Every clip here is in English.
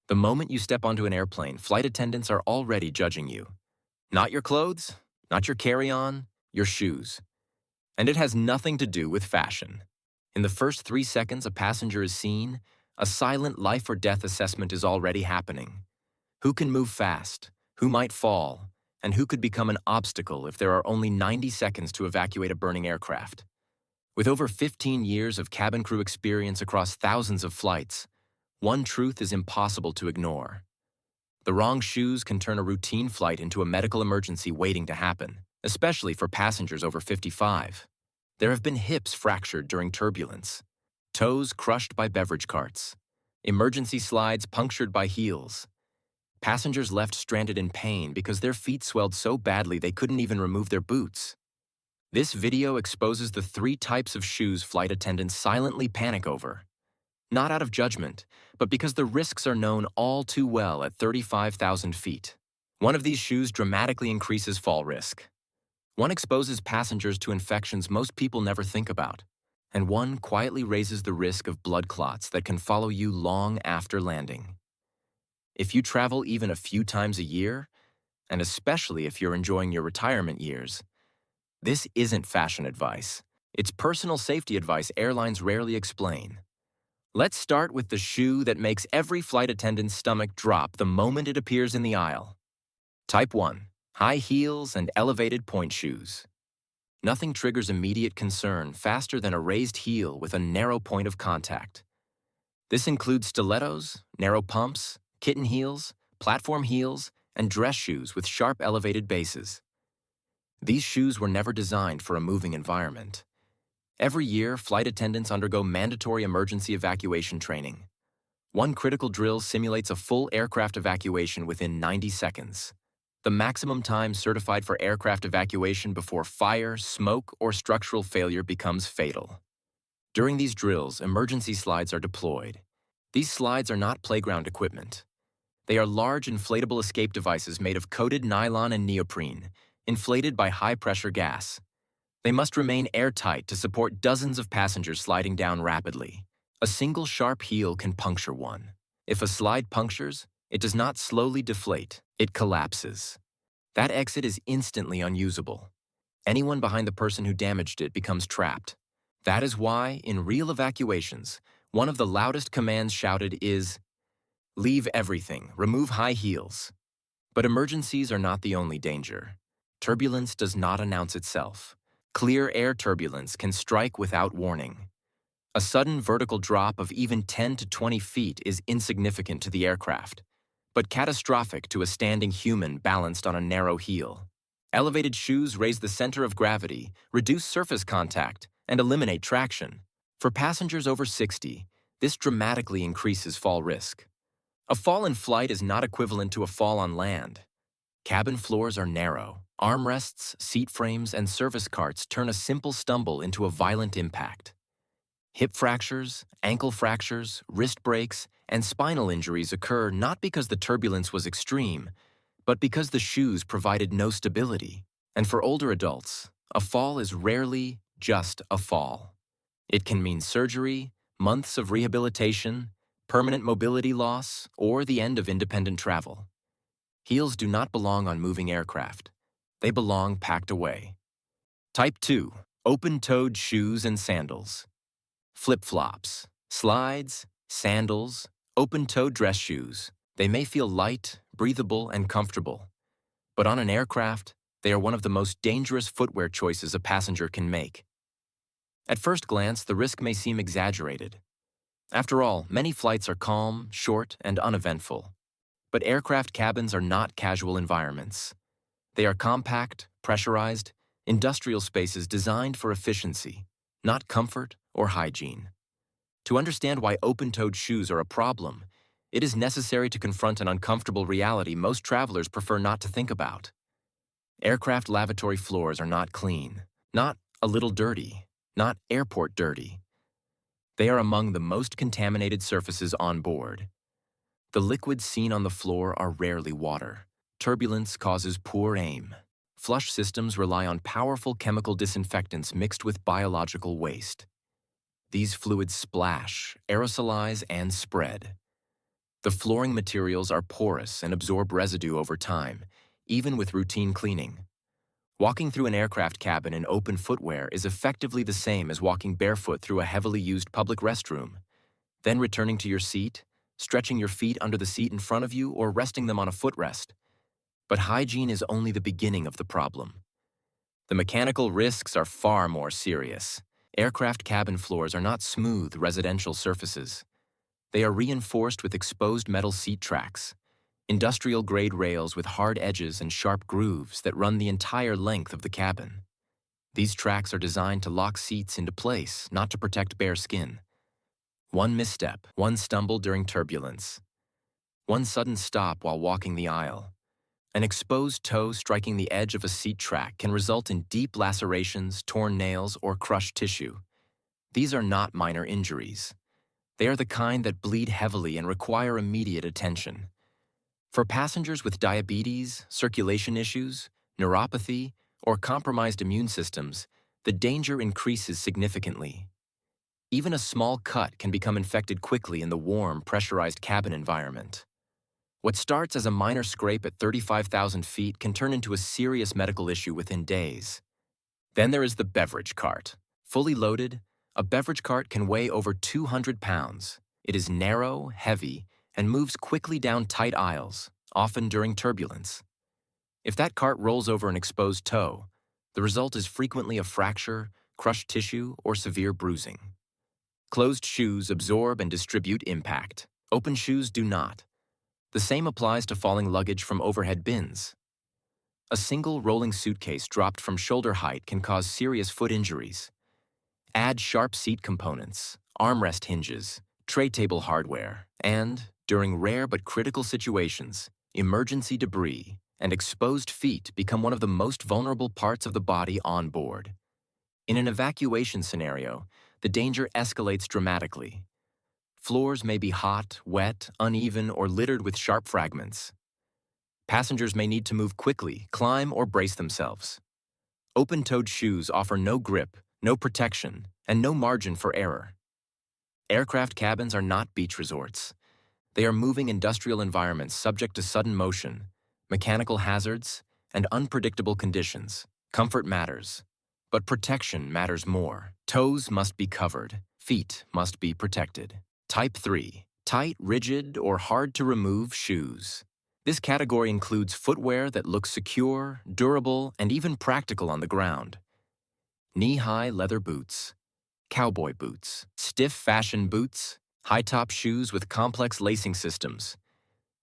The moment you step onto an airplane, flight attendants are already judging you. Not your clothes, not your carry-on, your shoes. And it has nothing to do with fashion. In the first 3 seconds a passenger is seen, a silent life or death assessment is already happening. Who can move fast? Who might fall? And who could become an obstacle if there are only 90 seconds to evacuate a burning aircraft? With over 15 years of cabin crew experience across thousands of flights, one truth is impossible to ignore. The wrong shoes can turn a routine flight into a medical emergency waiting to happen, especially for passengers over 55. There have been hips fractured during turbulence, toes crushed by beverage carts, emergency slides punctured by heels, passengers left stranded in pain because their feet swelled so badly they couldn't even remove their boots. This video exposes the 3 types of shoes flight attendants silently panic over. Not out of judgment, but because the risks are known all too well at 35,000 feet. One of these shoes dramatically increases fall risk. One exposes passengers to infections most people never think about, and one quietly raises the risk of blood clots that can follow you long after landing. If you travel even a few times a year, and especially if you're enjoying your retirement years, this isn't fashion advice. It's personal safety advice airlines rarely explain. Let's start with the shoe that makes every flight attendant's stomach drop the moment it appears in the aisle. Type 1. High heels and elevated point shoes. Nothing triggers immediate concern faster than a raised heel with a narrow point of contact. This includes stilettos, narrow pumps, kitten heels, platform heels, and dress shoes with sharp elevated bases. These shoes were never designed for a moving environment. Every year, flight attendants undergo mandatory emergency evacuation training. One critical drill simulates a full aircraft evacuation within 90 seconds. The maximum time certified for aircraft evacuation before fire, smoke, or structural failure becomes fatal. During these drills, emergency slides are deployed. These slides are not playground equipment. They are large inflatable escape devices made of coated nylon and neoprene, inflated by high-pressure gas. They must remain airtight to support dozens of passengers sliding down rapidly. A single sharp heel can puncture one. If a slide punctures, it does not slowly deflate, it collapses. That exit is instantly unusable. Anyone behind the person who damaged it becomes trapped. That is why, in real evacuations, one of the loudest commands shouted is, "Leave everything, remove high heels." But emergencies are not the only danger. Turbulence does not announce itself. Clear air turbulence can strike without warning. A sudden vertical drop of even 10 to 20 feet is insignificant to the aircraft, but catastrophic to a standing human balanced on a narrow heel. Elevated shoes raise the center of gravity, reduce surface contact, and eliminate traction. For passengers over 60, this dramatically increases fall risk. A fall in flight is not equivalent to a fall on land. Cabin floors are narrow. Armrests, seat frames, and service carts turn a simple stumble into a violent impact. Hip fractures, ankle fractures, wrist breaks, and spinal injuries occur not because the turbulence was extreme, but because the shoes provided no stability. And for older adults, a fall is rarely just a fall. It can mean surgery, months of rehabilitation, permanent mobility loss, or the end of independent travel. Heels do not belong on moving aircraft. They belong packed away. Type 2. Open-toed shoes and sandals. Flip-flops, slides, sandals, open-toed dress shoes. They may feel light, breathable, and comfortable. But on an aircraft, they are one of the most dangerous footwear choices a passenger can make. At first glance, the risk may seem exaggerated. After all, many flights are calm, short, and uneventful. But aircraft cabins are not casual environments. They are compact, pressurized, industrial spaces designed for efficiency, not comfort or hygiene. To understand why open-toed shoes are a problem, it is necessary to confront an uncomfortable reality most travelers prefer not to think about. Aircraft lavatory floors are not clean, not a little dirty, not airport dirty. They are among the most contaminated surfaces on board. The liquids seen on the floor are rarely water. Turbulence causes poor aim. Flush systems rely on powerful chemical disinfectants mixed with biological waste. These fluids splash, aerosolize, and spread. The flooring materials are porous and absorb residue over time, even with routine cleaning. Walking through an aircraft cabin in open footwear is effectively the same as walking barefoot through a heavily used public restroom. Then returning to your seat, stretching your feet under the seat in front of you, or resting them on a footrest. But hygiene is only the beginning of the problem. The mechanical risks are far more serious. Aircraft cabin floors are not smooth residential surfaces. They are reinforced with exposed metal seat tracks, industrial-grade rails with hard edges and sharp grooves that run the entire length of the cabin. These tracks are designed to lock seats into place, not to protect bare skin. One misstep, one stumble during turbulence, one sudden stop while walking the aisle. An exposed toe striking the edge of a seat track can result in deep lacerations, torn nails, or crushed tissue. These are not minor injuries. They are the kind that bleed heavily and require immediate attention. For passengers with diabetes, circulation issues, neuropathy, or compromised immune systems, the danger increases significantly. Even a small cut can become infected quickly in the warm, pressurized cabin environment. What starts as a minor scrape at 35,000 feet can turn into a serious medical issue within days. Then there is the beverage cart. Fully loaded, a beverage cart can weigh over 200 pounds. It is narrow, heavy, and moves quickly down tight aisles, often during turbulence. If that cart rolls over an exposed toe, the result is frequently a fracture, crushed tissue, or severe bruising. Closed shoes absorb and distribute impact. Open shoes do not. The same applies to falling luggage from overhead bins. A single rolling suitcase dropped from shoulder height can cause serious foot injuries. Add sharp seat components, armrest hinges, tray table hardware, and, during rare but critical situations, emergency debris and exposed feet become one of the most vulnerable parts of the body on board. In an evacuation scenario, the danger escalates dramatically. Floors may be hot, wet, uneven, or littered with sharp fragments. Passengers may need to move quickly, climb, or brace themselves. Open-toed shoes offer no grip, no protection, and no margin for error. Aircraft cabins are not beach resorts. They are moving industrial environments subject to sudden motion, mechanical hazards, and unpredictable conditions. Comfort matters, but protection matters more. Toes must be covered. Feet must be protected. Type 3. Tight, rigid, or hard-to-remove shoes. This category includes footwear that looks secure, durable, and even practical on the ground. Knee-high leather boots, cowboy boots, stiff fashion boots, high-top shoes with complex lacing systems,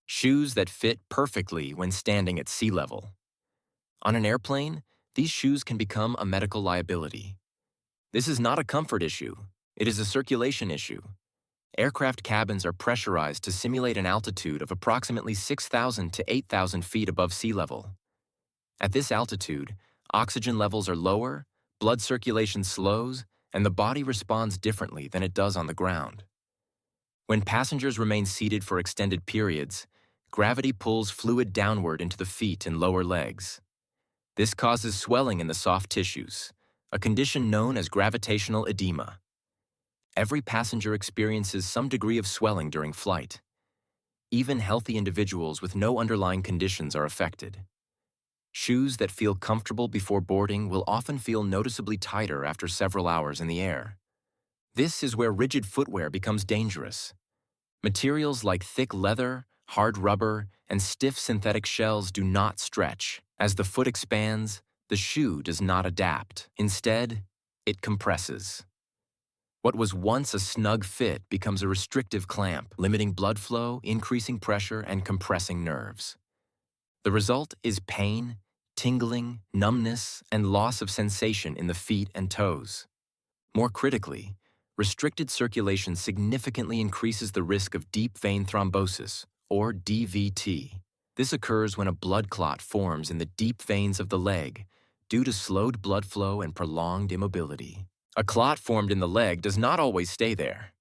shoes that fit perfectly when standing at sea level. On an airplane, these shoes can become a medical liability. This is not a comfort issue. It is a circulation issue. Aircraft cabins are pressurized to simulate an altitude of approximately 6,000 to 8,000 feet above sea level. At this altitude, oxygen levels are lower, blood circulation slows, and the body responds differently than it does on the ground. When passengers remain seated for extended periods, gravity pulls fluid downward into the feet and lower legs. This causes swelling in the soft tissues, a condition known as gravitational edema. Every passenger experiences some degree of swelling during flight. Even healthy individuals with no underlying conditions are affected. Shoes that feel comfortable before boarding will often feel noticeably tighter after several hours in the air. This is where rigid footwear becomes dangerous. Materials like thick leather, hard rubber, and stiff synthetic shells do not stretch. As the foot expands, the shoe does not adapt. Instead, it compresses. What was once a snug fit becomes a restrictive clamp, limiting blood flow, increasing pressure, and compressing nerves. The result is pain, tingling, numbness, and loss of sensation in the feet and toes. More critically, restricted circulation significantly increases the risk of deep vein thrombosis, or DVT. This occurs when a blood clot forms in the deep veins of the leg due to slowed blood flow and prolonged immobility. A clot formed in the leg does not always stay there.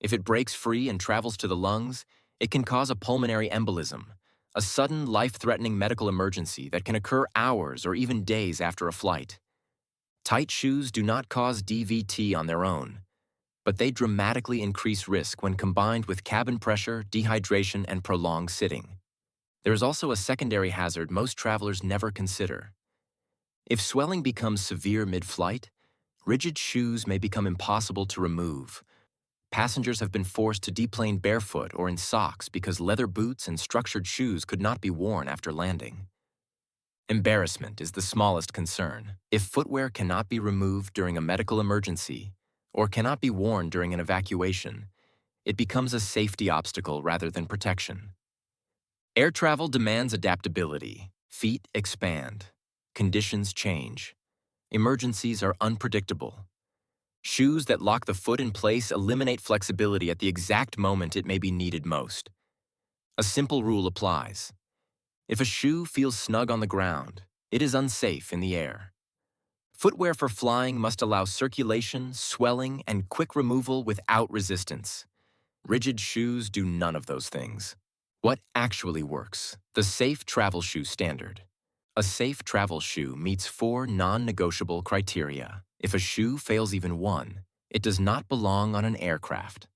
If it breaks free and travels to the lungs, it can cause a pulmonary embolism, a sudden life-threatening medical emergency that can occur hours or even days after a flight. Tight shoes do not cause DVT on their own, but they dramatically increase risk when combined with cabin pressure, dehydration, and prolonged sitting. There is also a secondary hazard most travelers never consider. If swelling becomes severe mid-flight, rigid shoes may become impossible to remove. Passengers have been forced to deplane barefoot or in socks because leather boots and structured shoes could not be worn after landing. Embarrassment is the smallest concern. If footwear cannot be removed during a medical emergency or cannot be worn during an evacuation, it becomes a safety obstacle rather than protection. Air travel demands adaptability. Feet expand. Conditions change. Emergencies are unpredictable. Shoes that lock the foot in place eliminate flexibility at the exact moment it may be needed most. A simple rule applies. If a shoe feels snug on the ground, it is unsafe in the air. Footwear for flying must allow circulation, swelling, and quick removal without resistance. Rigid shoes do none of those things. What actually works? The Safe Travel Shoe Standard. A safe travel shoe meets 4 non-negotiable criteria. If a shoe fails even one, it does not belong on an aircraft.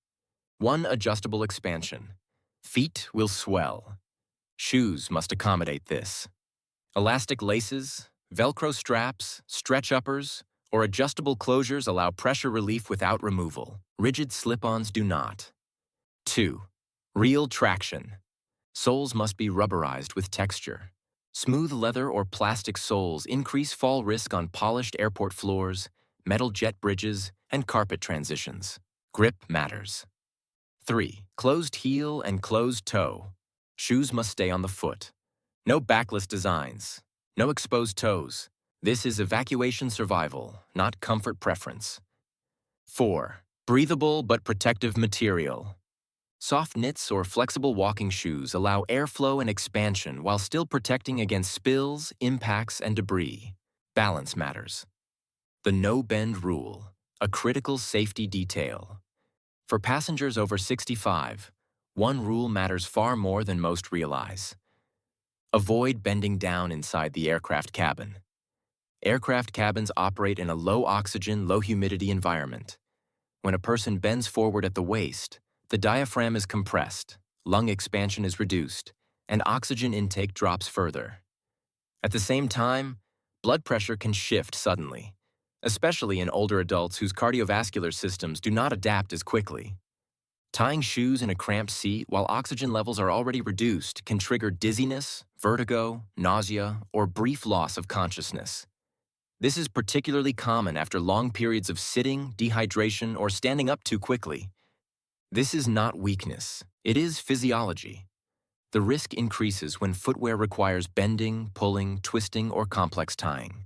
1. Adjustable expansion. Feet will swell. Shoes must accommodate this. Elastic laces, Velcro straps, stretch uppers, or adjustable closures allow pressure relief without removal. Rigid slip-ons do not. 2. Real traction. Soles must be rubberized with texture. Smooth leather or plastic soles increase fall risk on polished airport floors, metal jet bridges, and carpet transitions. Grip matters. 3. Closed heel and closed toe. Shoes must stay on the foot. No backless designs. No exposed toes. This is evacuation survival, not comfort preference. 4. Breathable but protective material. Soft knits or flexible walking shoes allow airflow and expansion while still protecting against spills, impacts, and debris. Balance matters. The no-bend rule, a critical safety detail. For passengers over 65, one rule matters far more than most realize. Avoid bending down inside the aircraft cabin. Aircraft cabins operate in a low-oxygen, low-humidity environment. When a person bends forward at the waist, the diaphragm is compressed, lung expansion is reduced, and oxygen intake drops further. At the same time, blood pressure can shift suddenly, especially in older adults whose cardiovascular systems do not adapt as quickly. Tying shoes in a cramped seat while oxygen levels are already reduced can trigger dizziness, vertigo, nausea, or brief loss of consciousness. This is particularly common after long periods of sitting, dehydration, or standing up too quickly. This is not weakness, it is physiology. The risk increases when footwear requires bending, pulling, twisting, or complex tying.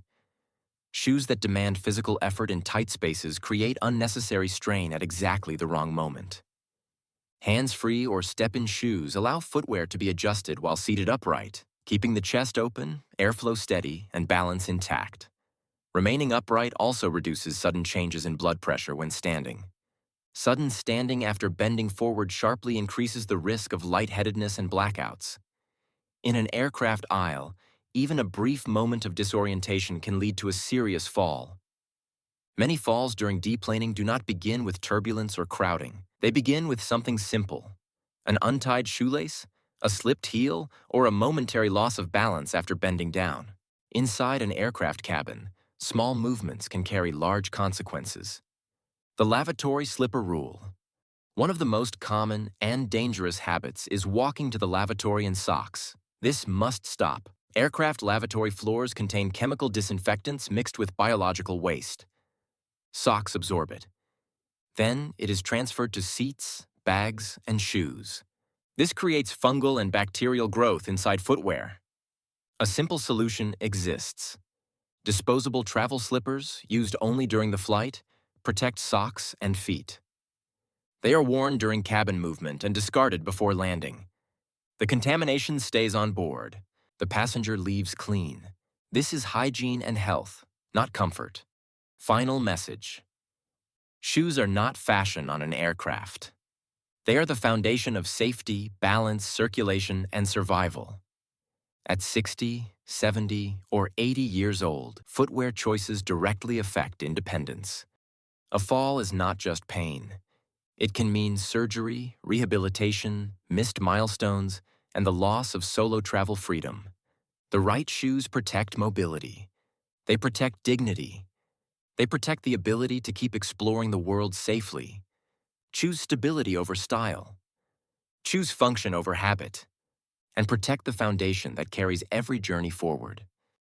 Shoes that demand physical effort in tight spaces create unnecessary strain at exactly the wrong moment. Hands-free or step-in shoes allow footwear to be adjusted while seated upright, keeping the chest open, airflow steady, and balance intact. Remaining upright also reduces sudden changes in blood pressure when standing. Sudden standing after bending forward sharply increases the risk of lightheadedness and blackouts. In an aircraft aisle, even a brief moment of disorientation can lead to a serious fall. Many falls during deplaning do not begin with turbulence or crowding. They begin with something simple: an untied shoelace, a slipped heel, or a momentary loss of balance after bending down. Inside an aircraft cabin, small movements can carry large consequences. The lavatory slipper rule. One of the most common and dangerous habits is walking to the lavatory in socks. This must stop. Aircraft lavatory floors contain chemical disinfectants mixed with biological waste. Socks absorb it. Then it is transferred to seats, bags, and shoes. This creates fungal and bacterial growth inside footwear. A simple solution exists. Disposable travel slippers, used only during the flight, protect socks and feet. They are worn during cabin movement and discarded before landing. The contamination stays on board. The passenger leaves clean. This is hygiene and health, not comfort. Final message. Shoes are not fashion on an aircraft. They are the foundation of safety, balance, circulation, and survival. At 60, 70, or 80 years old, footwear choices directly affect independence. A fall is not just pain. It can mean surgery, rehabilitation, missed milestones, and the loss of solo travel freedom. The right shoes protect mobility. They protect dignity. They protect the ability to keep exploring the world safely. Choose stability over style. Choose function over habit. And protect the foundation that carries every journey forward.